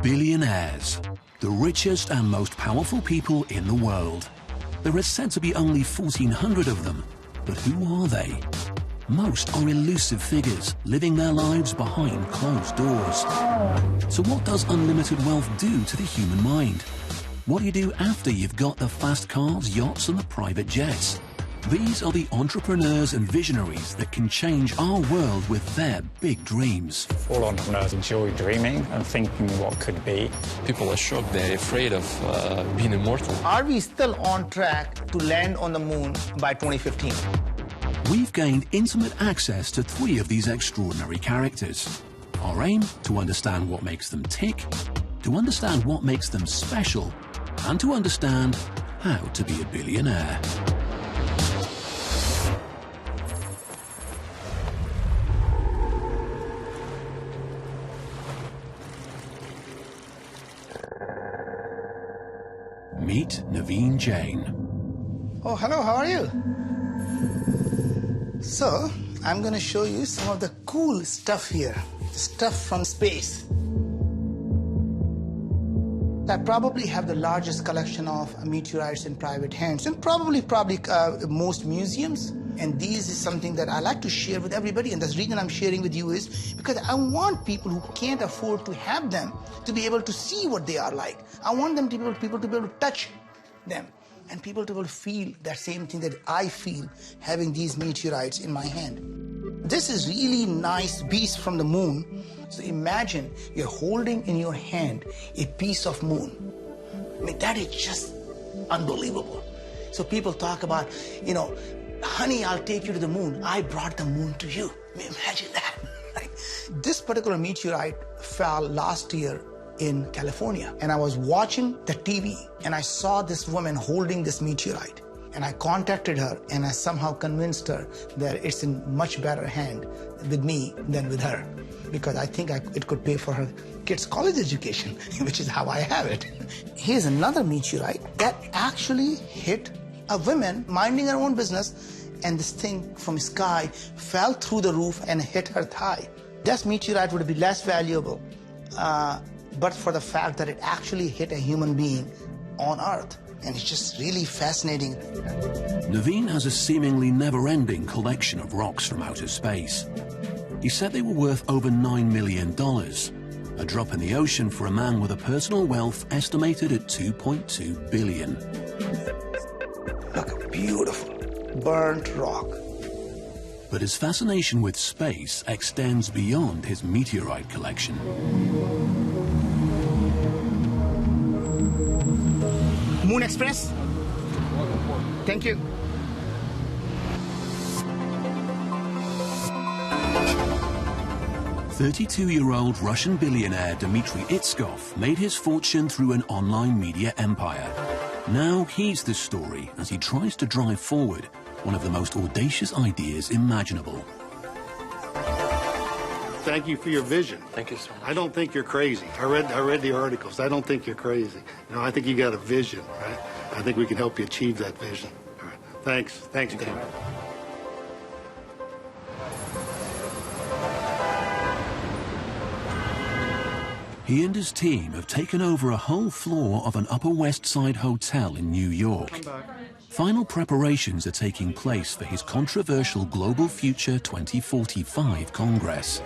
Billionaires, the richest and most powerful people in the world. There are said to be only 1,400 of them, but who are they? Most are elusive figures, living their lives behind closed doors. So what does unlimited wealth do to the human mind? What do you do after you've got the fast cars, yachts, and the private jets? These are the entrepreneurs and visionaries that can change our world with their big dreams. All entrepreneurs enjoy dreaming and thinking what could be. People are shocked, they're afraid of being immortal. Are we still on track to land on the moon by 2015? We've gained intimate access to 3 of these extraordinary characters. Our aim, to understand what makes them tick, to understand what makes them special, and to understand how to be a billionaire. Meet Naveen Jain. Oh, hello, how are you? So, I'm going to show you some of the cool stuff here. Stuff from space. I probably have the largest collection of meteorites in private hands, and probably most museums. And this is something that I like to share with everybody, and the reason I'm sharing with you is because I want people who can't afford to have them to be able to see what they are like. I want them to be people to be able to touch them, and people to be able to feel that same thing that I feel having these meteorites in my hand. This is really nice beast from the moon. So imagine you're holding in your hand a piece of moon. I mean, that is just unbelievable. So people talk about, you know, honey, I'll take you to the moon. I brought the moon to you. I mean, imagine that. Right? This particular meteorite fell last year in California, and I was watching the TV, and I saw this woman holding this meteorite. And I contacted her, and I somehow convinced her that it's in much better hand with me than with her, because I think it could pay for her kids' college education, which is how I have it. Here's another meteorite that actually hit a woman minding her own business, and this thing from the sky fell through the roof and hit her thigh. This meteorite would be less valuable, but for the fact that it actually hit a human being on Earth. And it's just really fascinating. Naveen has a seemingly never-ending collection of rocks from outer space. He said they were worth over $9 million, a drop in the ocean for a man with a personal wealth estimated at $2.2 billion. Look, beautiful, burnt rock. But his fascination with space extends beyond his meteorite collection. Moon Express? Thank you. "32-year-old Russian billionaire Dmitry Itskov made his fortune through an online media empire. Now he's the story as he tries to drive forward one of the most audacious ideas imaginable. Thank you for your vision. Thank you so much. I don't think you're crazy. I read the articles. I don't think you're crazy. You know, I think you got a vision, right? I think we can help you achieve that vision. All right. Thanks, David. He and his team have taken over a whole floor of an Upper West Side hotel in New York. Final preparations are taking place for his controversial Global Future 2045 Congress.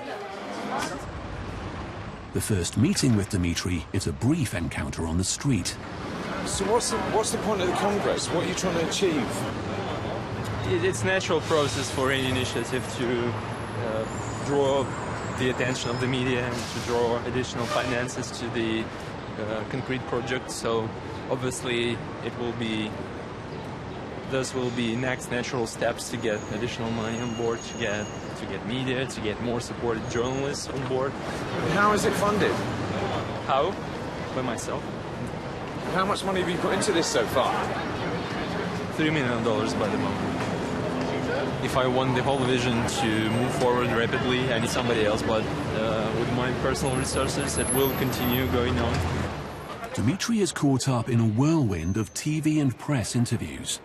The first meeting with Dmitri is a brief encounter on the street. So what's the point of the Congress? What are you trying to achieve? It's a natural process for any initiative to draw the attention of the media and to draw additional finances to the concrete project. So obviously those will be next natural steps to get additional money on board, to get media, to get more supported journalists on board. And how is it funded? How? By myself. How much money have you put into this so far? $3 million by the moment. If I want the whole vision to move forward rapidly, I need somebody else, but with my personal resources, it will continue going on. Dmitri is caught up in a whirlwind of TV and press interviews.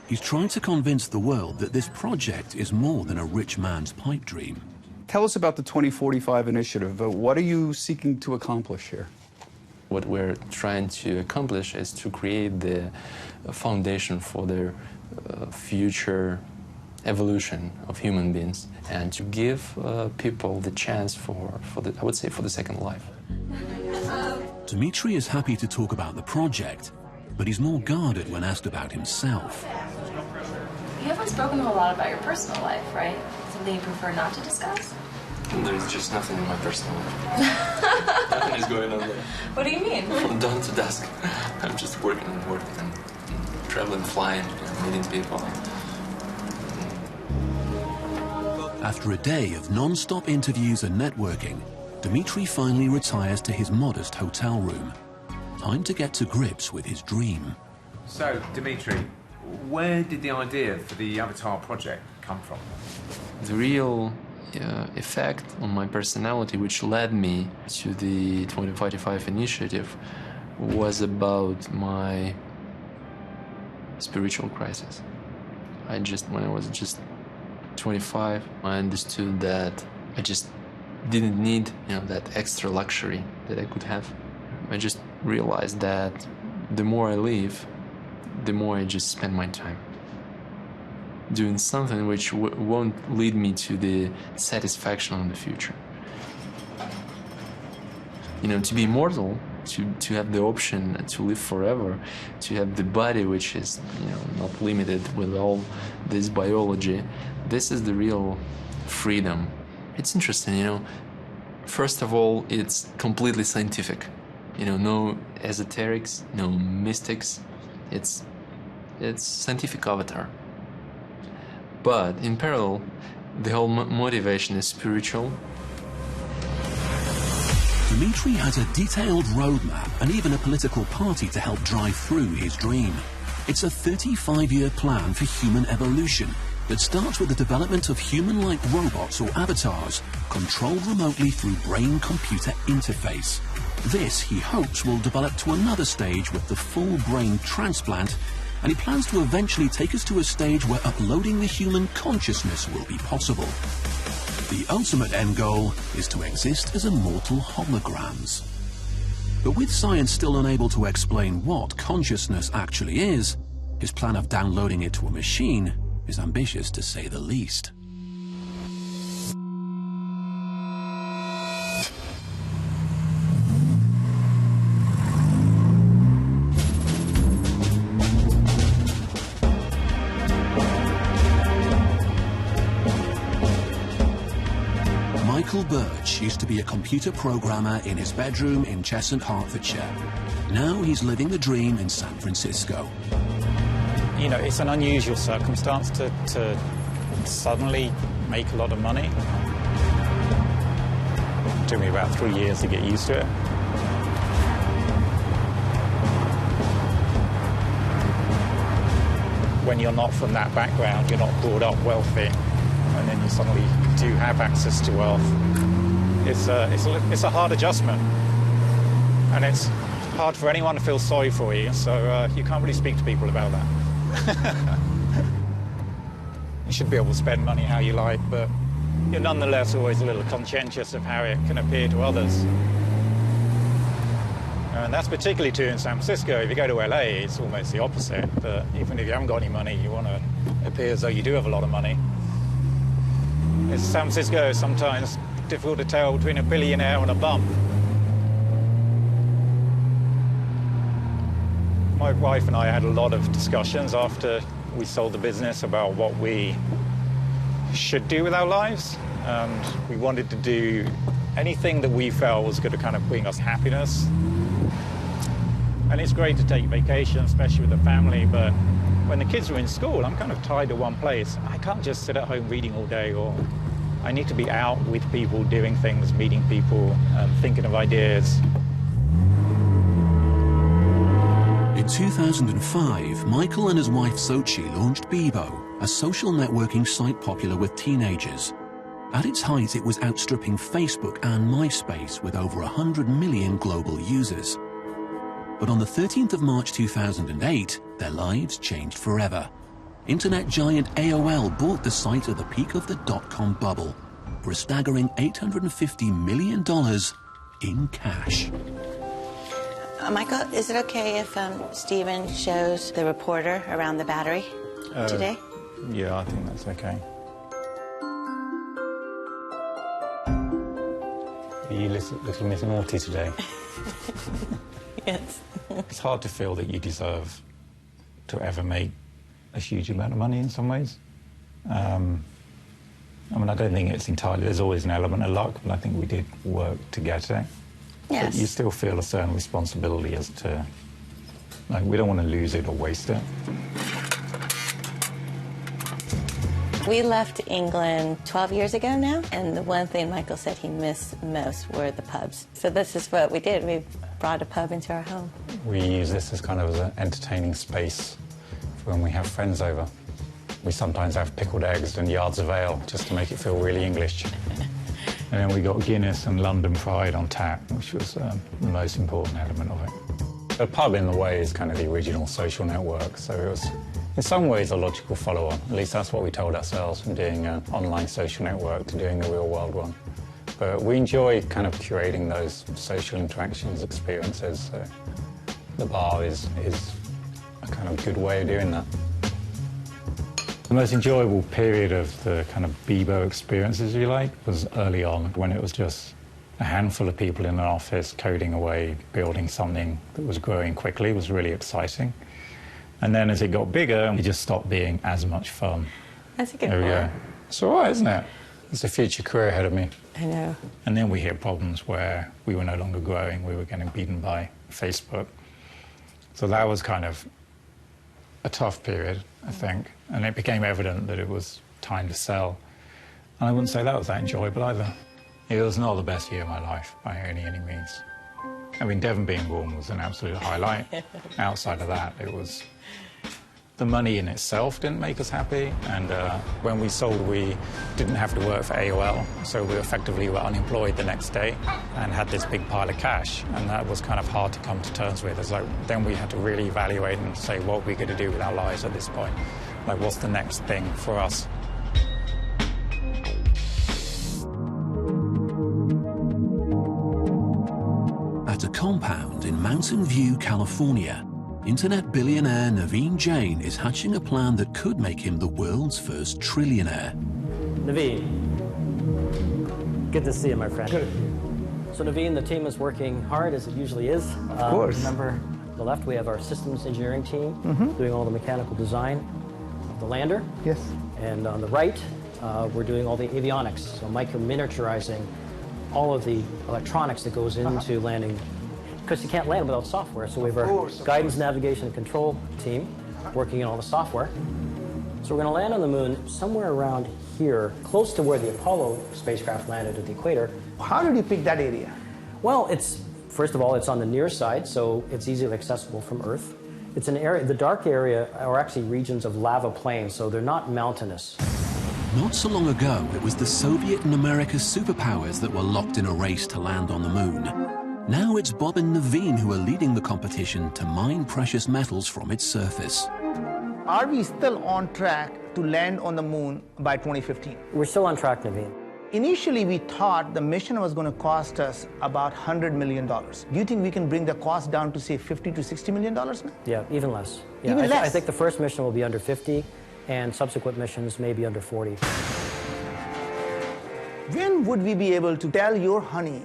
He's trying to convince the world that this project is more than a rich man's pipe dream. Tell us about the 2045 initiative. What are you seeking to accomplish here? What we're trying to accomplish is to create the foundation for the future evolution of human beings, and to give people the chance for the, I would say, for the second life. Dmitri is happy to talk about the project, but he's more guarded when asked about himself. You haven't spoken a whole lot about your personal life, right? Something you prefer not to discuss? There's just nothing in my personal life. Nothing is going on there. What do you mean? From dawn to dusk. I'm just working and working and traveling, flying, meeting people. After a day of non-stop interviews and networking, Dmitri finally retires to his modest hotel room. Time to get to grips with his dream. So, Dmitri, where did the idea for the Avatar project come from? The real effect on my personality, which led me to the 2045 initiative, was about my spiritual crisis. When I was just 25, I understood that I just didn't need, that extra luxury that I could have. I just realized that the more I live, the more I just spend my time doing something which won't lead me to the satisfaction in the future. To be immortal, to have the option to live forever, to have the body which is, not limited with all this biology, this is the real freedom. It's interesting, first of all, it's completely scientific. No esoterics, no mystics. It's scientific avatar. But in parallel, the whole motivation is spiritual. Dmitri has a detailed roadmap and even a political party to help drive through his dream. It's a 35-year plan for human evolution that starts with the development of human-like robots or avatars controlled remotely through brain-computer interface. This, he hopes, will develop to another stage with the full brain transplant, and he plans to eventually take us to a stage where uploading the human consciousness will be possible. The ultimate end goal is to exist as immortal holograms. But with science still unable to explain what consciousness actually is, his plan of downloading it to a machine is ambitious to say the least. Michael Birch used to be a computer programmer in his bedroom in Cheshunt, Hertfordshire. Now he's living the dream in San Francisco. It's an unusual circumstance to suddenly make a lot of money. It took me about 3 years to get used to it. When you're not from that background, you're not brought up wealthy, and then you suddenly do have access to wealth. It's a hard adjustment, and it's hard for anyone to feel sorry for you, so you can't really speak to people about that. You should be able to spend money how you like, but you're nonetheless always a little conscientious of how it can appear to others. And that's particularly true in San Francisco. If you go to LA, it's almost the opposite. But even if you haven't got any money, you want to appear as though you do have a lot of money. In San Francisco, it's sometimes difficult to tell between a billionaire and a bum. My wife and I had a lot of discussions after we sold the business about what we should do with our lives. And we wanted to do anything that we felt was going to kind of bring us happiness. And it's great to take vacation, especially with the family, but when the kids are in school, I'm kind of tied to one place. I can't just sit at home reading all day, or I need to be out with people, doing things, meeting people, thinking of ideas. In 2005, Michael and his wife Sochi launched Bibo, a social networking site popular with teenagers. At its height, it was outstripping Facebook and MySpace with over 100 million global users. But on the 13th of March 2008, their lives changed forever. Internet giant AOL bought the site at the peak of the dot-com bubble for a staggering $850 million in cash. Michael, is it okay if Stephen shows the reporter around the battery today? Yeah, I think that's okay. Are you looking a little naughty today? Yes. It's hard to feel that you deserve to ever make a huge amount of money in some ways. I mean, I don't think it's entirely... There's always an element of luck, but I think we did work to get it. Yes. But you still feel a certain responsibility as to... Like, we don't want to lose it or waste it. We left England 12 years ago now, and the one thing Michael said he missed most were the pubs. So this is what we did. We brought a pub into our home. We use this as kind of an entertaining space for when we have friends over. We sometimes have pickled eggs and yards of ale just to make it feel really English. And then we got Guinness and London Pride on tap, which was the most important element of it. A pub, in a way, is kind of the original social network, so it was, in some ways, a logical follow-on. At least that's what we told ourselves from doing an online social network to doing a real-world one. But we enjoy kind of curating those social interactions, experiences. So the bar is a kind of good way of doing that. The most enjoyable period of the kind of Bibo experiences, if you like, was early on, when it was just a handful of people in an office coding away, building something that was growing quickly. It was really exciting. And then as it got bigger, it just stopped being as much fun. That's a good There we go. It's all right, isn't it? There's a future career ahead of me. I know. And then we hit problems where we were no longer growing. We were getting beaten by Facebook. So that was kind of a tough period, I think. And it became evident that it was time to sell. And I wouldn't say that was that enjoyable either. It was not the best year of my life by any means. I mean, Devon being born was an absolute highlight. Outside of that, it was... The money in itself didn't make us happy, and when we sold, we didn't have to work for AOL, so we effectively were unemployed the next day and had this big pile of cash, and that was kind of hard to come to terms with. It's like, then we had to really evaluate and say, what are we going to do with our lives at this point? Like, what's the next thing for us? At a compound in Mountain View, California, internet billionaire Naveen Jain is hatching a plan that could make him the world's first trillionaire. Naveen, good to see you, my friend. Good. So Naveen, the team is working hard, as it usually is. Of course. Remember, on the left we have our systems engineering team doing all the mechanical design of the lander. Yes. And on the right, we're doing all the avionics, so micro-miniaturizing all of the electronics that goes into landing, because you can't land without software. So we have our guidance, navigation, and control team working on all the software. So we're going to land on the moon somewhere around here, close to where the Apollo spacecraft landed at the equator. How did you pick that area? Well, first of all, it's on the near side, so it's easily accessible from Earth. It's an area, the dark area are actually regions of lava plains, so they're not mountainous. Not so long ago, it was the Soviet and America's superpowers that were locked in a race to land on the moon. Now it's Bob and Naveen who are leading the competition to mine precious metals from its surface. Are we still on track to land on the moon by 2015? We're still on track, Naveen. Initially, we thought the mission was going to cost us about $100 million. Do you think we can bring the cost down to, say, $50 to $60 million now? Yeah, even less. Yeah, even less? I think the first mission will be under 50, and subsequent missions may be under 40. When would we be able to tell your honey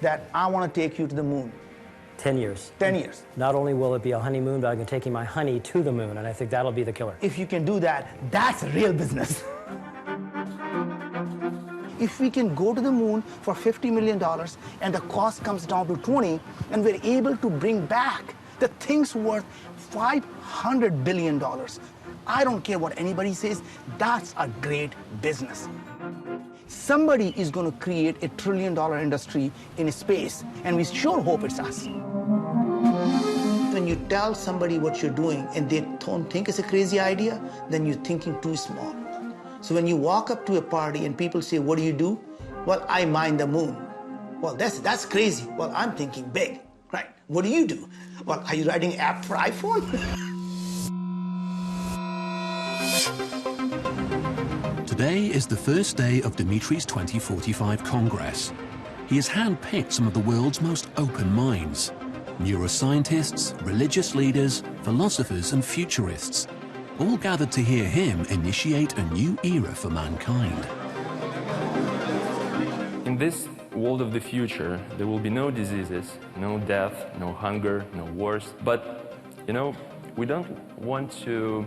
that I want to take you to the moon? 10 years. 10 years. Not only will it be a honeymoon, but I can take my honey to the moon, and I think that'll be the killer. If you can do that, that's real business. If we can go to the moon for $50 million and the cost comes down to 20, and we're able to bring back the thing's worth $500 billion, I don't care what anybody says, that's a great business. Somebody is going to create a $1 trillion industry in space, and we sure hope it's us. When you tell somebody what you're doing and they don't think it's a crazy idea, then you're thinking too small. So when you walk up to a party and people say, what do you do? Well, I mine the moon. Well, that's crazy. Well, I'm thinking big, right? What do you do? Well, are you writing an app for iPhone? Today is the first day of Dmitri's 2045 Congress. He has handpicked some of the world's most open minds. Neuroscientists, religious leaders, philosophers and futurists, all gathered to hear him initiate a new era for mankind. In this world of the future, there will be no diseases, no death, no hunger, no wars. But, you know, we don't want to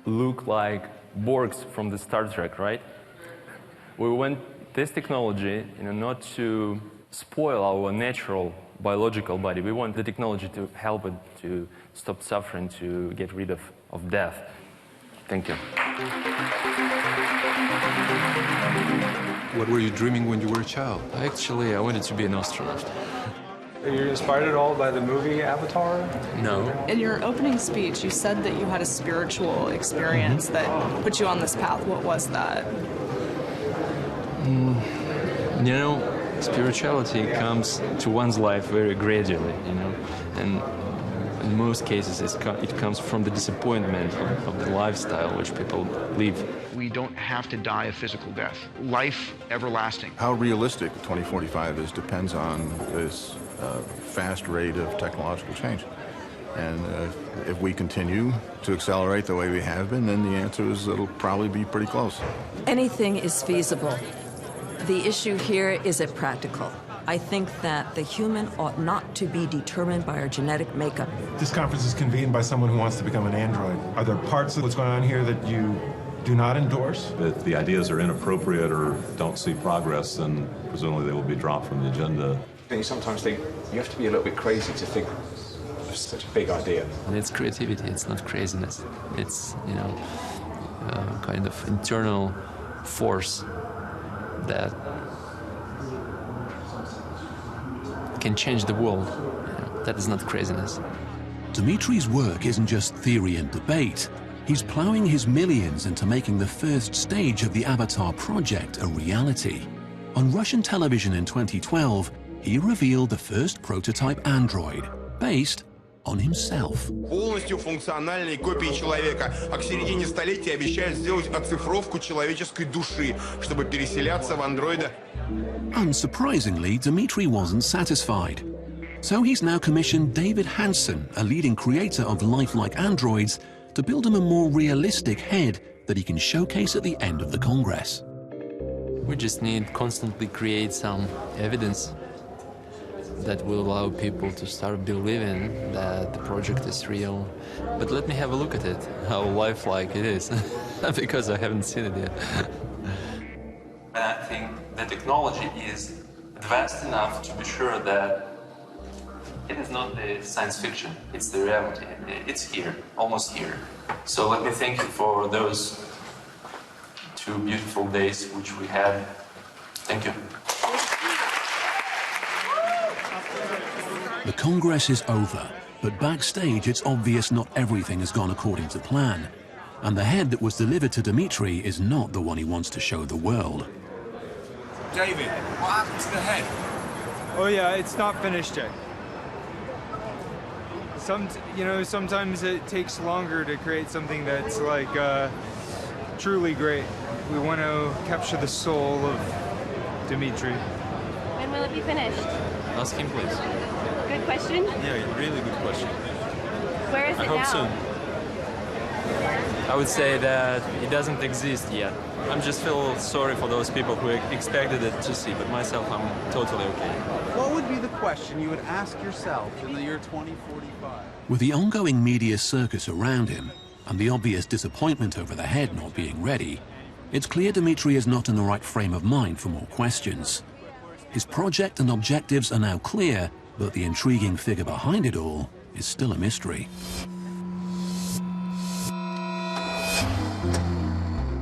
look like Borgs from the Star Trek, right? We want this technology, you know, not to spoil our natural biological body. We want the technology to help it to stop suffering, to get rid of death. Thank you. What were you dreaming when you were a child? Actually, I wanted to be an astronaut. Are you inspired at all by the movie Avatar? No. In your opening speech, you said that you had a spiritual experience that put you on this path. What was that? You know, spirituality comes to one's life very gradually, you know, and in most cases it comes from the disappointment of the lifestyle which people live. We don't have to die a physical death. Life everlasting. How realistic 2045 is depends on this fast rate of technological change. And if we continue to accelerate the way we have been, then the answer is it'll probably be pretty close. Anything is feasible. The issue here is it practical. I think that the human ought not to be determined by our genetic makeup. This conference is convened by someone who wants to become an android. Are there parts of what's going on here that you do not endorse? If the ideas are inappropriate or don't see progress, then presumably they will be dropped from the agenda. You sometimes think you have to be a little bit crazy to think of such a big idea. And it's creativity, it's not craziness. It's, you know, kind of internal force that can change the world. You know, that is not craziness. Dmitri's work isn't just theory and debate. He's plowing his millions into making the first stage of the Avatar project a reality. On Russian television in 2012, he revealed the first prototype android, based on himself. Полностью функциональной копии человека, а к середине столетия обещают сделать оцифровку человеческой души, чтобы переселяться в андроида. Unsurprisingly, Dmitry wasn't satisfied. So he's now commissioned David Hanson, a leading creator of lifelike androids, to build him a more realistic head that he can showcase at the end of the Congress. We just need constantly create some evidence that will allow people to start believing that the project is real. But let me have a look at it, how lifelike it is, because I haven't seen it yet. And I think the technology is advanced enough to be sure that it is not the science fiction, it's the reality. It's here, almost here. So let me thank you for those 2 beautiful days which we had. Thank you. The Congress is over, but backstage it's obvious not everything has gone according to plan. And the head that was delivered to Dmitry is not the one he wants to show the world. David, what happened to the head? Oh yeah, it's not finished yet. Sometimes it takes longer to create something that's like truly great. We want to capture the soul of Dmitry. When will it be finished? Ask him, please. Good question. Yeah, really good question. Where is it I hope now? soon. I would say that it doesn't exist yet. I'm just feel sorry for those people who expected it to see, but myself, I'm totally okay. What would be the question you would ask yourself in the year 2045? With the ongoing media circus around him and the obvious disappointment over the head not being ready, it's clear Dmitry is not in the right frame of mind for more questions. His project and objectives are now clear, but the intriguing figure behind it all is still a mystery.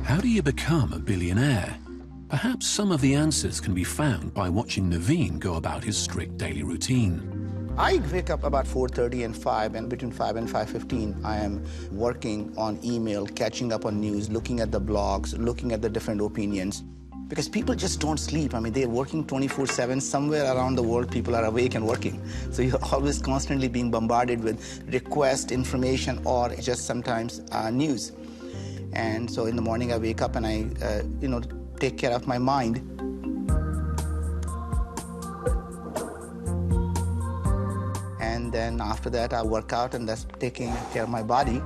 How do you become a billionaire? Perhaps some of the answers can be found by watching Naveen go about his strict daily routine. I wake up about 4:30 and 5, and between 5 and 5:15, I am working on email, catching up on news, looking at the blogs, looking at the different opinions. Because people just don't sleep. I mean, they're working 24/7. Somewhere around the world, people are awake and working. So you're always constantly being bombarded with request, information, or just sometimes news. And so in the morning, I wake up and I, take care of my mind. and then after that I work out, and that's taking care of my body.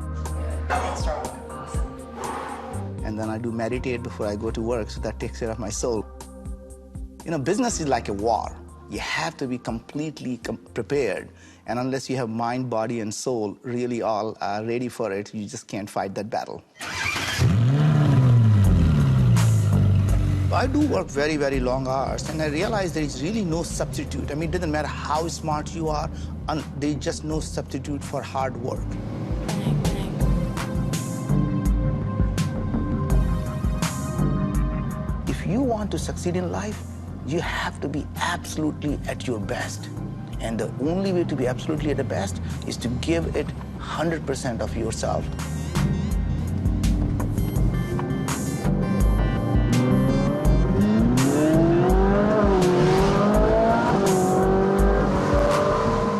And then I do meditate before I go to work, so that takes care of my soul. You know, business is like a war. You have to be completely prepared, and unless you have mind, body, and soul really all ready for it, you just can't fight that battle. I do work very, very long hours, and I realize there is really no substitute. I mean, it doesn't matter how smart you are, there is just no substitute for hard work. If you want to succeed in life, you have to be absolutely at your best. And the only way to be absolutely at the best is to give it 100% of yourself.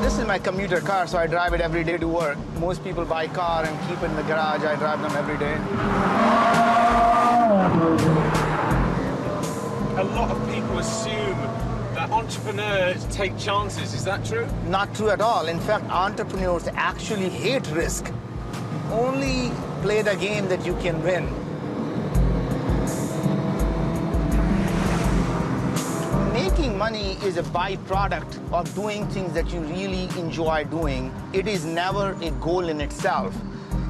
This is my commuter car, so I drive it every day to work. Most people buy a car and keep it in the garage. I drive them every day. A lot of people assume that entrepreneurs take chances. Is that true? Not true at all. In fact, entrepreneurs actually hate risk. Only play the game that you can win. Making money is a byproduct of doing things that you really enjoy doing. It is never a goal in itself.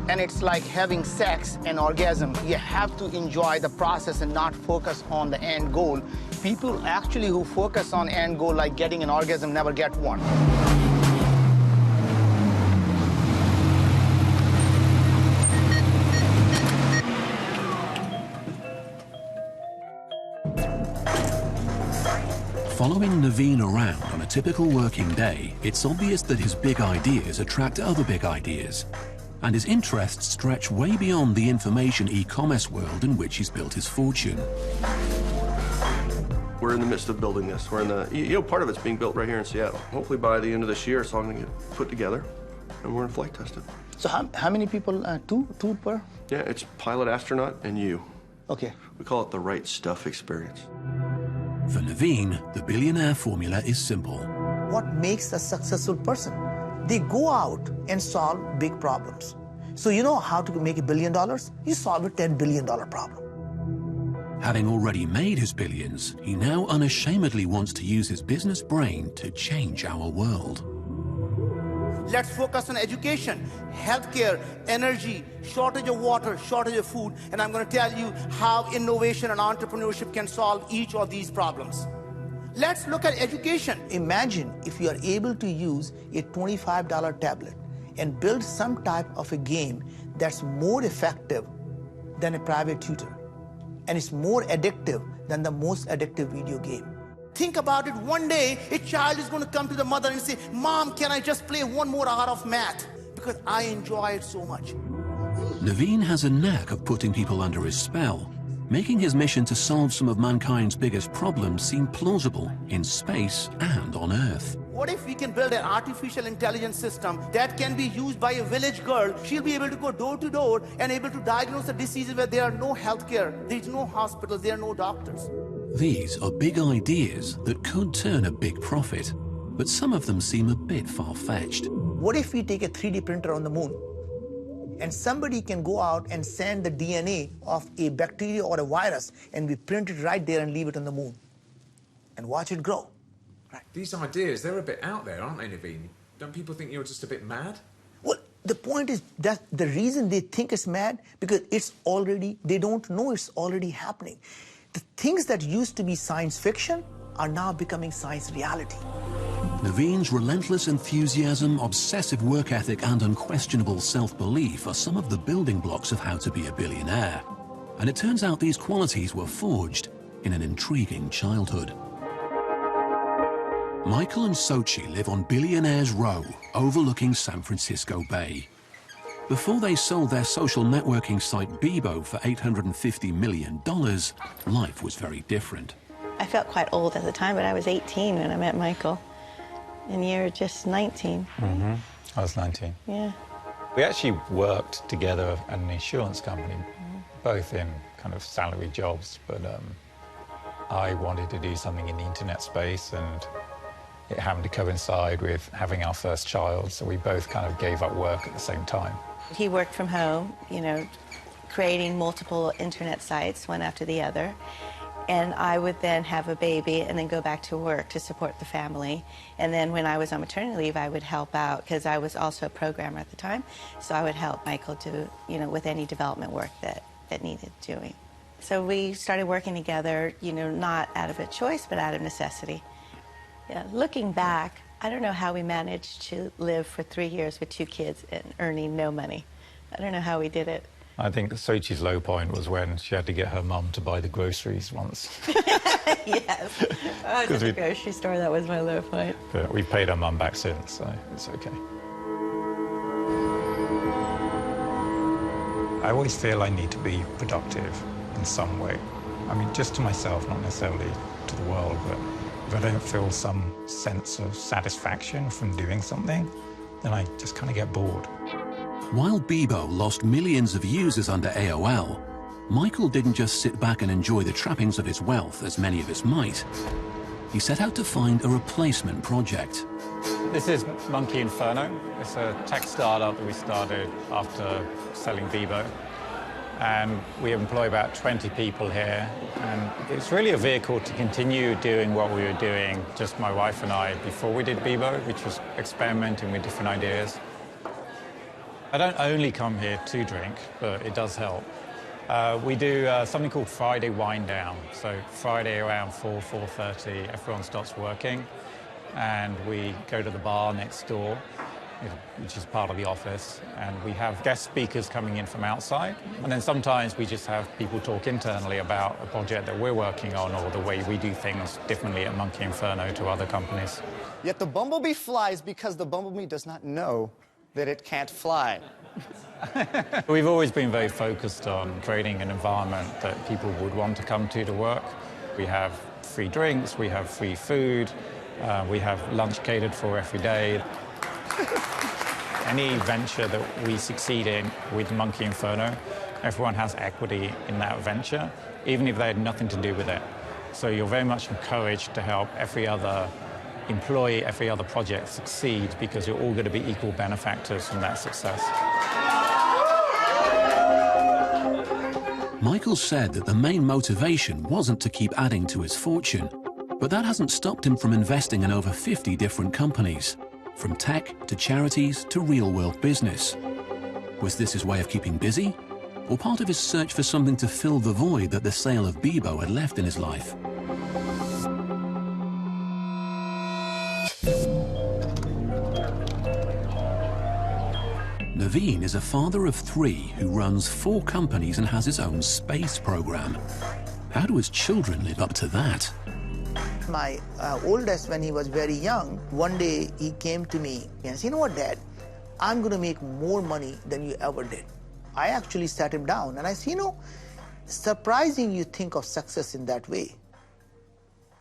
And it's like having sex and orgasm. You have to enjoy the process and not focus on the end goal. People actually who focus on end goal, like getting an orgasm, never get one. Following Naveen around on a typical working day, it's obvious that his big ideas attract other big ideas, and his interests stretch way beyond the information e-commerce world in which he's built his fortune. We're in the midst of building this. We're in the, part of it's being built right here in Seattle. Hopefully by the end of this year, it's all going to get put together, and we're going to flight test it. So how many people, two per? Yeah, it's pilot, astronaut, and you. Okay. We call it the right stuff experience. For Naveen, the billionaire formula is simple. What makes a successful person? They go out and solve big problems. So you know how to make $1 billion? You solve a $10 billion problem. Having already made his billions, he now unashamedly wants to use his business brain to change our world. Let's focus on education, healthcare, energy, shortage of water, shortage of food, and I'm going to tell you how innovation and entrepreneurship can solve each of these problems. Let's look at education. Imagine if you are able to use a $25 tablet and build some type of a game that's more effective than a private tutor, and it's more addictive than the most addictive video game. Think about it, one day a child is going to come to the mother and say, "Mom, can I just play one more hour of math? Because I enjoy it so much." Naveen has a knack of putting people under his spell, making his mission to solve some of mankind's biggest problems seem plausible in space and on Earth. What if we can build an artificial intelligence system that can be used by a village girl? She'll be able to go door to door and able to diagnose the diseases where there are no healthcare, there's no hospitals, there are no doctors. These are big ideas that could turn a big profit, but some of them seem a bit far-fetched. What if we take a 3D printer on the moon and somebody can go out and send the DNA of a bacteria or a virus and we print it right there and leave it on the moon and watch it grow? Right. These ideas, they're a bit out there, aren't they, Naveen? Don't people think you're just a bit mad? Well, the point is that the reason they think it's mad, because it's already, they don't know it's already happening. The things that used to be science fiction are now becoming science reality. Naveen's relentless enthusiasm, obsessive work ethic, and unquestionable self-belief are some of the building blocks of how to be a billionaire. And it turns out these qualities were forged in an intriguing childhood. Michael and Sochi live on Billionaires Row, overlooking San Francisco Bay. Before they sold their social networking site Bibo for $850 million, life was very different. I felt quite old at the time, but I was 18 when I met Michael. And you're just 19. Mm-hmm. I was 19. Yeah. We actually worked together at an insurance company, both in kind of salary jobs, but I wanted to do something in the internet space, and it happened to coincide with having our first child, so we both kind of gave up work at the same time. He worked from home, you know, creating multiple internet sites, one after the other. And I would then have a baby and then go back to work to support the family. And then when I was on maternity leave, I would help out, because I was also a programmer at the time. So I would help Michael do, you know, with any development work that needed doing. So we started working together, you know, not out of a choice, but out of necessity. Yeah, looking back, I don't know how we managed to live for 3 years with 2 kids and earning no money. I don't know how we did it. I think Sochi's low point was when she had to get her mum to buy the groceries once. Yes. I was at the grocery store, that was my low point. But we've paid her mum back since, so it's okay. I always feel I need to be productive in some way. I mean, just to myself, not necessarily to the world, but if I don't feel some sense of satisfaction from doing something, then I just kind of get bored. While Bibo lost millions of users under AOL, Michael didn't just sit back and enjoy the trappings of his wealth, as many of us might. He set out to find a replacement project. This is Monkey Inferno. It's a tech startup that we started after selling Bibo. And we employ about 20 people here. And it's really a vehicle to continue doing what we were doing, just my wife and I, before we did Bibo, which was experimenting with different ideas. I don't only come here to drink, but it does help. We do something called Friday Wind Down. So Friday around 4:30, everyone starts working, and we go to the bar next door, which is part of the office, and we have guest speakers coming in from outside. And then sometimes we just have people talk internally about a project that we're working on or the way we do things differently at Monkey Inferno to other companies. Yet the bumblebee flies because the bumblebee does not know that it can't fly. We've always been very focused on creating an environment that people would want to come to work. We have free drinks, we have free food, we have lunch catered for every day. Any venture that we succeed in with Monkey Inferno, everyone has equity in that venture, even if they had nothing to do with it. So you're very much encouraged to help every other employee, every other project succeed, because you're all going to be equal benefactors from that success. Michael said that the main motivation wasn't to keep adding to his fortune, but that hasn't stopped him from investing in over 50 different companies, from tech to charities to real-world business. Was this his way of keeping busy, or part of his search for something to fill the void that the sale of Bibo had left in his life? Naveen is a father of 3 who runs 4 companies and has his own space program. How do his children live up to that? My oldest, when he was very young, one day he came to me and said, "You know what, Dad? I'm going to make more money than you ever did." I actually sat him down and I said, "You know, surprising you think of success in that way.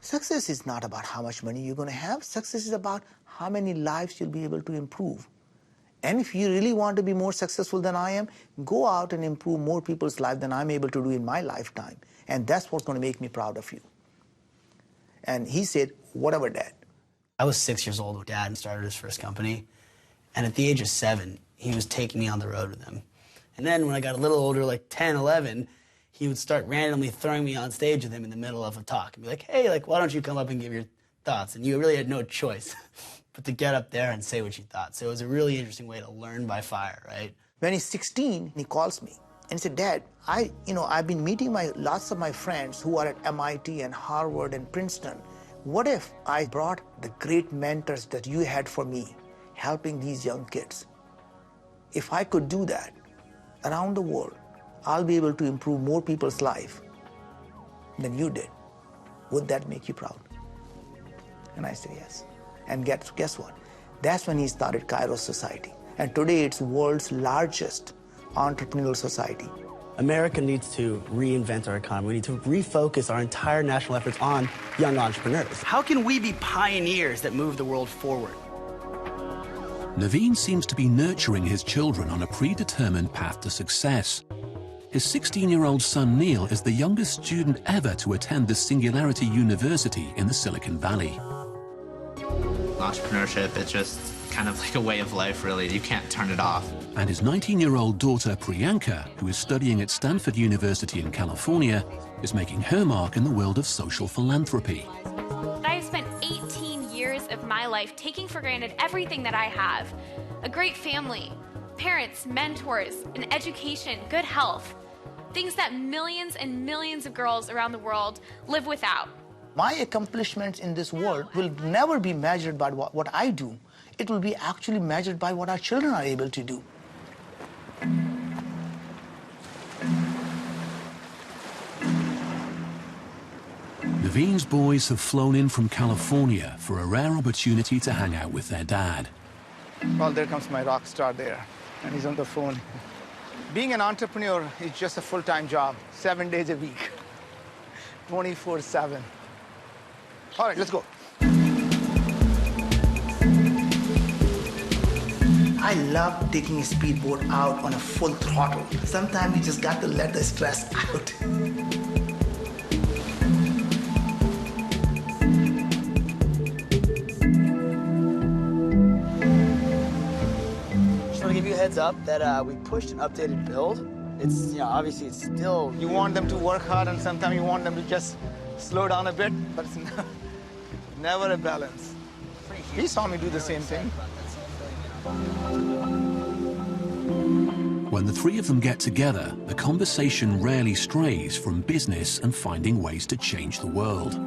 Success is not about how much money you're going to have. Success is about how many lives you'll be able to improve. And if you really want to be more successful than I am, go out and improve more people's lives than I'm able to do in my lifetime. And that's what's going to make me proud of you." And he said, "Whatever, Dad." I was 6 years old when Dad started his first company. And at the age of 7, he was taking me on the road with him. And then when I got a little older, like 10, 11, he would start randomly throwing me on stage with him in the middle of a talk and be like, "Hey, like, why don't you come up and give your thoughts?" And you really had no choice but to get up there and say what you thought. So it was a really interesting way to learn by fire, right? When he's 16, he calls me and he said, "Dad, I've been meeting lots of my friends who are at MIT and Harvard and Princeton. What if I brought the great mentors that you had for me, helping these young kids? If I could do that around the world, I'll be able to improve more people's life than you did. Would that make you proud?" And I said, "Yes." And guess what? That's when he started Kairos Society. And today it's the world's largest entrepreneurial society. America needs to reinvent our economy. We need to refocus our entire national efforts on young entrepreneurs. How can we be pioneers that move the world forward? Naveen seems to be nurturing his children on a predetermined path to success. His 16-year-old son Neil is the youngest student ever to attend the Singularity University in the Silicon Valley. Entrepreneurship is just kind of like a way of life, really. You can't turn it off. And his 19-year-old daughter, Priyanka, who is studying at Stanford University in California, is making her mark in the world of social philanthropy. I've spent 18 years of my life taking for granted everything that I have. A great family, parents, mentors, an education, good health. Things that millions and millions of girls around the world live without. My accomplishments in this world will never be measured by what I do. It will be actually measured by what our children are able to do. Naveen's boys have flown in from California for a rare opportunity to hang out with their dad. Well, there comes my rock star there, and he's on the phone. Being an entrepreneur is just a full-time job, 7 days a week, 24/7. All right, let's go. I love taking a speedboat out on a full throttle. Sometimes you just got to let the stress out. Just want to give you a heads up that we pushed an updated build. It's, obviously it's still... You want them to work hard, and sometimes you want them to just slow down a bit, but it's never a balance. He saw me do the same thing. When the three of them get together, the conversation rarely strays from business and finding ways to change the world.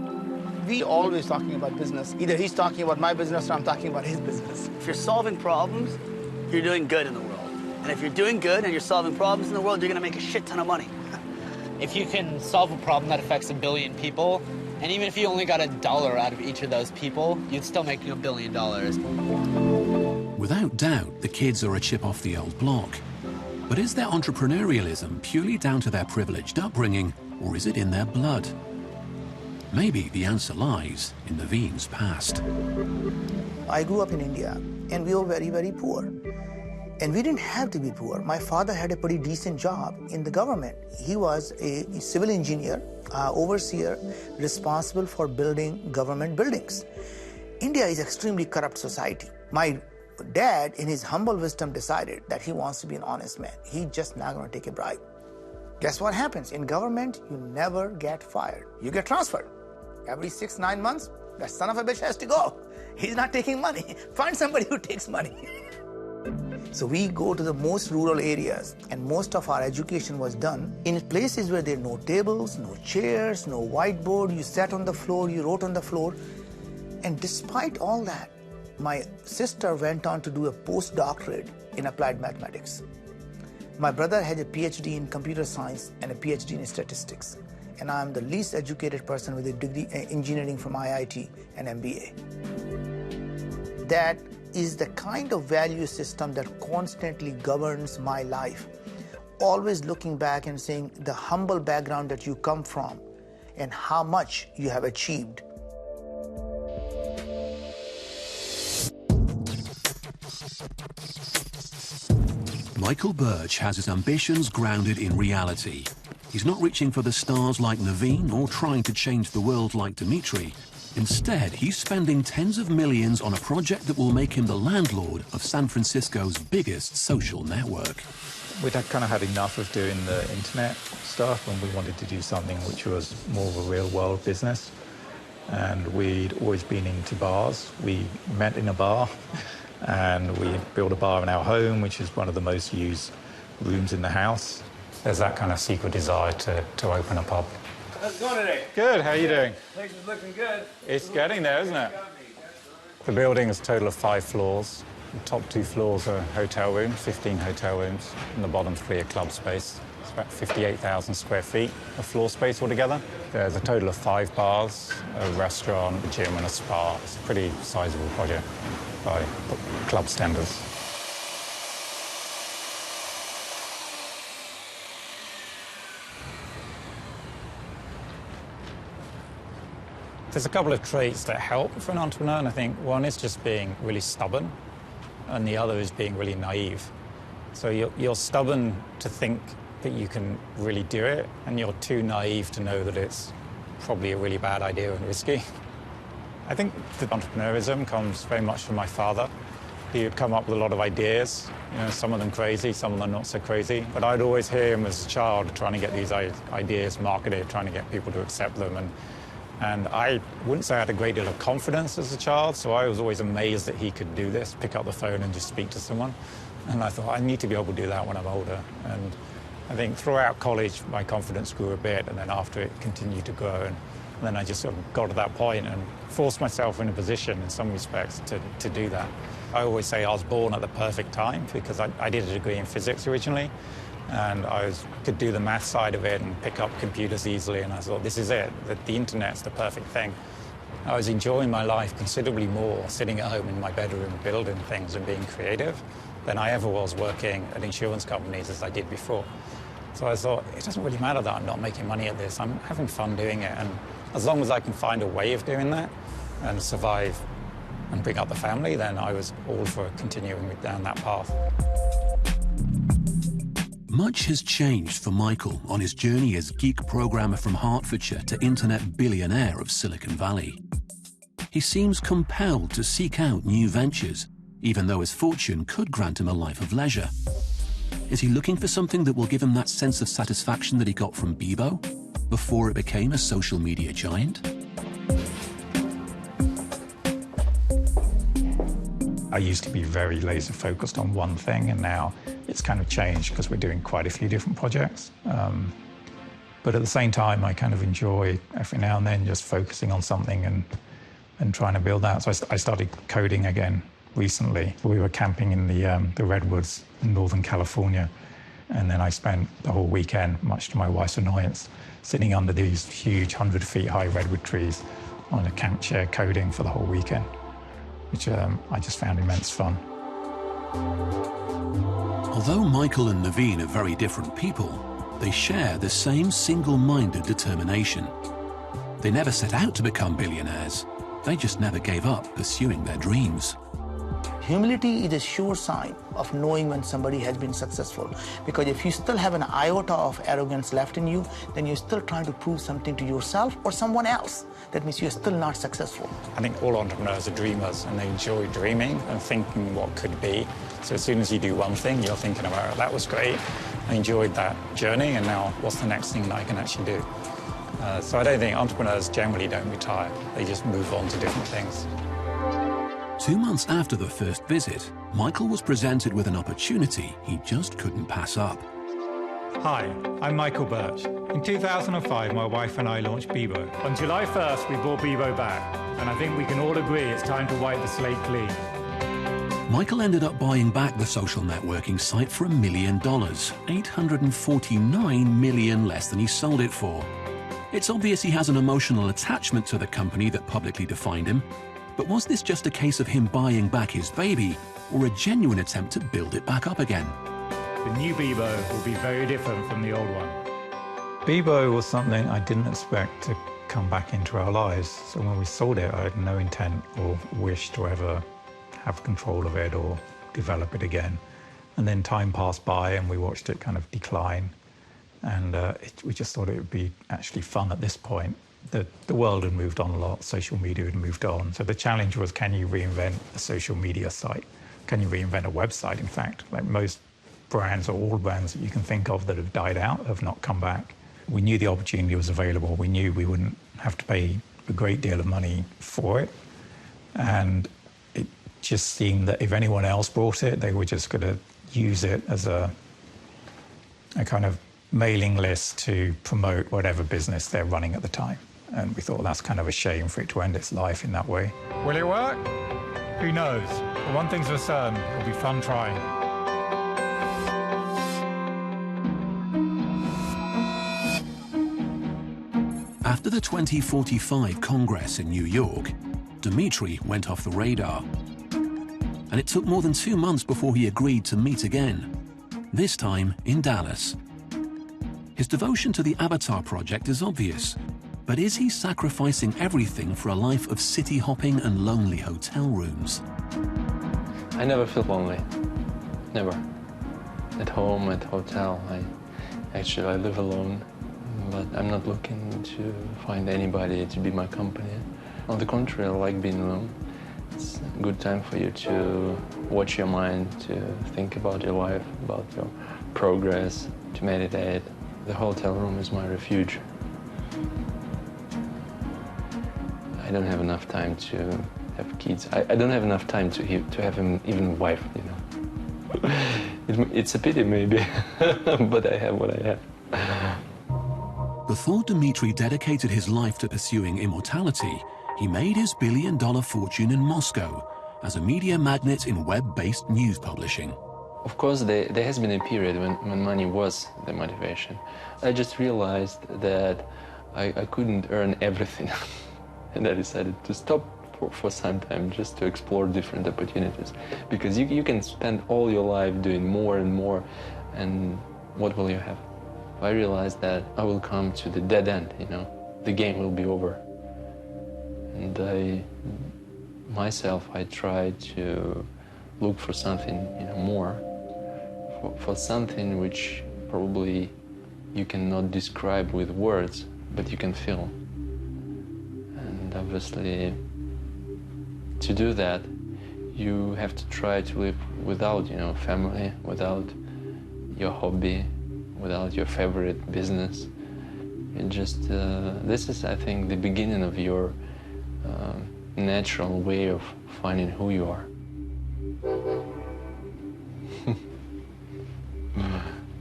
We always talking about business. Either he's talking about my business or I'm talking about his business. If you're solving problems, you're doing good in the world. And if you're doing good and you're solving problems in the world, you're gonna make a shit ton of money. If you can solve a problem that affects 1 billion people, and even if you only got $1 out of each of those people, you'd still make $1 billion. Without doubt, the kids are a chip off the old block. But is their entrepreneurialism purely down to their privileged upbringing, or is it in their blood? Maybe the answer lies in Naveen's past. I grew up in India, and we were very, very poor. And we didn't have to be poor. My father had a pretty decent job in the government. He was a civil engineer, overseer, responsible for building government buildings. India is an extremely corrupt society. My dad, in his humble wisdom, decided that he wants to be an honest man. He's just not going to take a bribe. Guess what happens? In government, you never get fired. You get transferred. Every 6-9 months, that son of a bitch has to go. He's not taking money. Find somebody who takes money. So we go to the most rural areas, and most of our education was done in places where there are no tables, no chairs, no whiteboard. You sat on the floor, you wrote on the floor. And despite all that, my sister went on to do a postdoctorate in applied mathematics. My brother had a PhD in computer science and a PhD in statistics. And I'm the least educated person with a degree in engineering from IIT and MBA. That is the kind of value system that constantly governs my life. Always looking back and saying the humble background that you come from and how much you have achieved. Michael Birch has his ambitions grounded in reality. He's not reaching for the stars like Naveen or trying to change the world like Dmitri. Instead, he's spending tens of millions on a project that will make him the landlord of San Francisco's biggest social network. We'd kind of had enough of doing the internet stuff, and we wanted to do something which was more of a real-world business. And we'd always been into bars. We met in a bar, and we built a bar in our home, which is one of the most used rooms in the house. There's that kind of secret desire to open a pub. How's it going today? Good, how are you doing? Place is looking good. It's getting there, isn't it? The building is a total of 5 floors. The top 2 floors are hotel rooms, 15 hotel rooms, and the bottom 3 are club space. It's about 58,000 square feet of floor space altogether. There's a total of 5 bars, a restaurant, a gym, and a spa. It's a pretty sizable project by club standards. There's a couple of traits that help for an entrepreneur, and I think one is just being really stubborn, and the other is being really naive. So you're stubborn to think that you can really do it, and you're too naive to know that it's probably a really bad idea and risky. I think the entrepreneurism comes very much from my father. He would come up with a lot of ideas, some of them crazy, some of them not so crazy. But I'd always hear him as a child trying to get these ideas marketed, trying to get people to accept them. And I wouldn't say I had a great deal of confidence as a child, so I was always amazed that he could do this, pick up the phone and just speak to someone. And I thought, I need to be able to do that when I'm older. And I think throughout college, my confidence grew a bit, and then after it continued to grow. And then I just sort of got to that point and forced myself in a position, in some respects, to do that. I always say I was born at the perfect time because I did a degree in physics originally, and I could do the math side of it and pick up computers easily, and I thought, this is it, the internet's the perfect thing. I was enjoying my life considerably more sitting at home in my bedroom building things and being creative than I ever was working at insurance companies as I did before. So I thought, it doesn't really matter that I'm not making money at this, I'm having fun doing it, and as long as I can find a way of doing that and survive and bring up the family, then I was all for continuing down that path. Much has changed for Michael on his journey as geek programmer from Hertfordshire to internet billionaire of Silicon Valley. He seems compelled to seek out new ventures, even though his fortune could grant him a life of leisure. Is he looking for something that will give him that sense of satisfaction that he got from Bibo before it became a social media giant? I used to be very laser focused on one thing, and now it's kind of changed because we're doing quite a few different projects. But at the same time, I kind of enjoy every now and then just focusing on something and trying to build that. So I started coding again recently. We were camping in the redwoods in Northern California, and then I spent the whole weekend, much to my wife's annoyance, sitting under these huge 100 feet high redwood trees on a camp chair coding for the whole weekend, which I just found immense fun. Although Michael and Naveen are very different people, they share the same single-minded determination. They never set out to become billionaires. They just never gave up pursuing their dreams. Humility is a sure sign of knowing when somebody has been successful. Because if you still have an iota of arrogance left in you, then you're still trying to prove something to yourself or someone else. That means you're still not successful. I think all entrepreneurs are dreamers, and they enjoy dreaming and thinking what could be. So as soon as you do one thing, you're thinking about, that was great, I enjoyed that journey, and now what's the next thing that I can actually do? So I don't think entrepreneurs generally don't retire. They just move on to different things. 2 months after the first visit, Michael was presented with an opportunity he just couldn't pass up. Hi, I'm Michael Birch. In 2005, my wife and I launched Bibo. On July 1st, we brought Bibo back, and I think we can all agree it's time to wipe the slate clean. Michael ended up buying back the social networking site for $1 million, $849 million less than he sold it for. It's obvious he has an emotional attachment to the company that publicly defined him, but was this just a case of him buying back his baby, or a genuine attempt to build it back up again? The new Bibo will be very different from the old one. Bibo was something I didn't expect to come back into our lives, so when we sold it, I had no intent or wish to ever have control of it or develop it again. And then time passed by and we watched it kind of decline, and we just thought it would be actually fun at this point. The world had moved on a lot, social media had moved on, so the challenge was, can you reinvent a social media site? Can you reinvent a website, in fact? Like most brands, or all brands that you can think of that have died out, have not come back. We knew the opportunity was available. We knew we wouldn't have to pay a great deal of money for it. And it just seemed that if anyone else bought it, they were just going to use it as a kind of mailing list to promote whatever business they're running at the time. And we thought that's kind of a shame for it to end its life in that way. Will it work? Who knows? But one thing's for certain, it'll be fun trying. After the 2045 Congress in New York, Dmitri went off the radar. And it took more than 2 months before he agreed to meet again, this time in Dallas. His devotion to the Avatar project is obvious, but is he sacrificing everything for a life of city hopping and lonely hotel rooms? I never feel lonely, never. At home, at hotel, I live alone, but I'm not looking to find anybody to be my company On the contrary, I like being alone. It's a good time for you to watch your mind, to think about your life, about your progress, to meditate. The hotel room is my refuge. I don't have enough time to have kids. I don't have enough time to have even a wife, you know. It's a pity, maybe, but I have what I have. Before Dmitri dedicated his life to pursuing immortality, he made his billion-dollar fortune in Moscow as a media magnate in web-based news publishing. Of course, there has been a period when money was the motivation. I just realized that I couldn't earn everything, and I decided to stop for some time just to explore different opportunities. Because you can spend all your life doing more and more, and what will you have? I realized that I will come to the dead end, you know. The game will be over. And I tried to look for something, you know, more, for something which probably you cannot describe with words, but you can feel. And obviously, to do that, you have to try to live without, you know, family, without your hobby, without your favorite business. It just, this is, I think, the beginning of your natural way of finding who you are.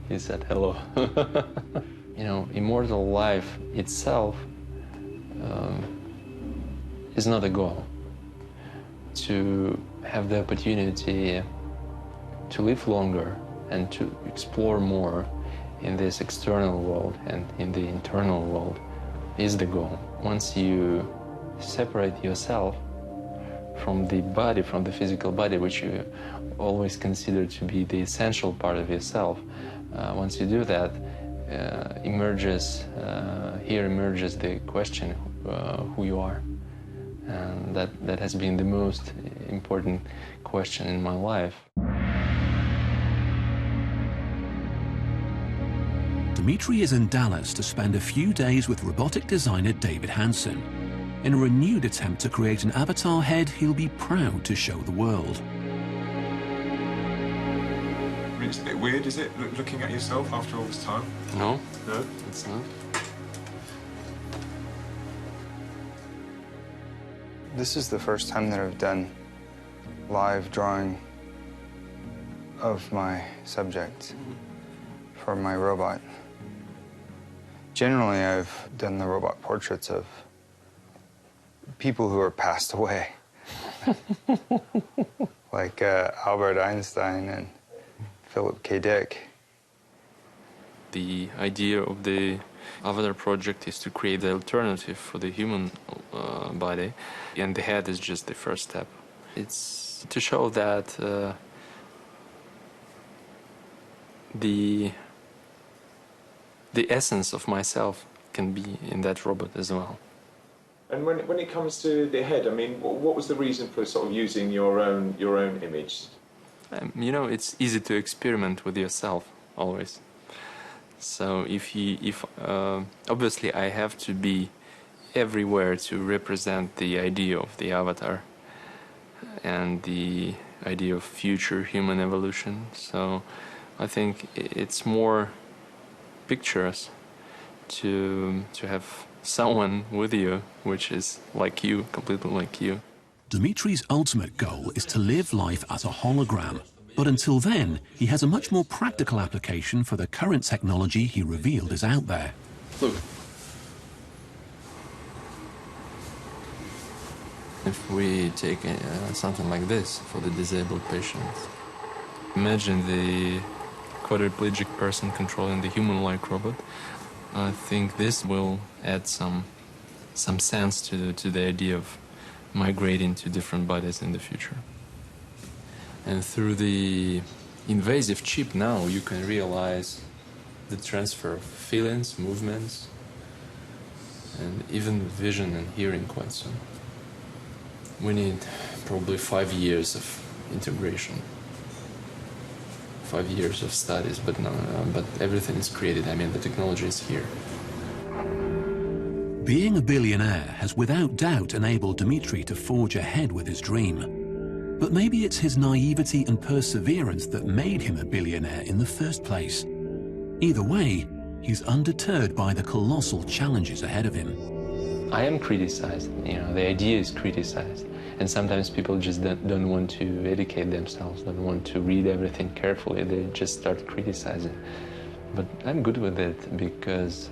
He said hello. You know, immortal life itself is not a goal. To have the opportunity to live longer and to explore more in this external world and in the internal world is the goal. Once you separate yourself from the body, from the physical body, which you always consider to be the essential part of yourself, once you do that, here emerges the question who you are. And that has been the most important question in my life. Dmitri is in Dallas to spend a few days with robotic designer David Hansen, in a renewed attempt to create an avatar head he'll be proud to show the world. It's a bit weird, is it, looking at yourself after all this time? No, it's not. This is the first time that I've done live drawing of my subject for my robot. Generally, I've done the robot portraits of people who are passed away, like Albert Einstein and Philip K. Dick. The idea of the Avatar project is to create the alternative for the human body, and the head is just the first step. It's to show that the essence of myself can be in that robot as well. And when it comes to the head, I mean, what was the reason for sort of using your own image? You know, it's easy to experiment with yourself always. So obviously I have to be everywhere to represent the idea of the avatar and the idea of future human evolution. So I think it's more pictures to have someone with you which is like you, completely like you. Dmitri's ultimate goal is to live life as a hologram. But until then, he has a much more practical application for the current technology he revealed is out there. Look. If we take something like this for the disabled patients, imagine the quadriplegic person controlling the human-like robot. I think this will add some sense to the idea of migrating to different bodies in the future. And through the invasive chip now, you can realize the transfer of feelings, movements, and even vision and hearing quite soon. We need probably 5 years of integration, 5 years of studies, but everything is created. I mean, the technology is here. Being a billionaire has without doubt enabled Dmitri to forge ahead with his dream. But maybe it's his naivety and perseverance that made him a billionaire in the first place. Either way, he's undeterred by the colossal challenges ahead of him. I am criticized, the idea is criticized. And sometimes people just don't want to educate themselves, don't want to read everything carefully, they just start criticizing. But I'm good with it because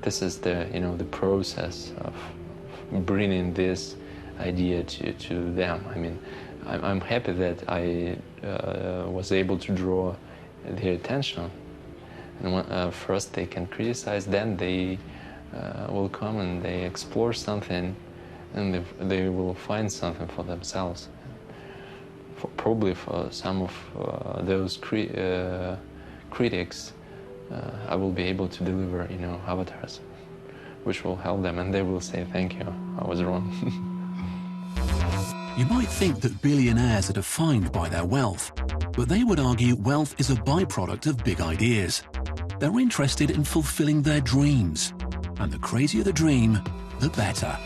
this is the process of bringing this idea to them. I mean, I'm happy that I was able to draw their attention. And first they can criticize, then they will come and they explore something, and they will find something for themselves. Probably for some of those critics, I will be able to deliver, avatars, which will help them, and they will say, "Thank you, I was wrong." You might think that billionaires are defined by their wealth, but they would argue wealth is a byproduct of big ideas. They're interested in fulfilling their dreams, and the crazier the dream, the better.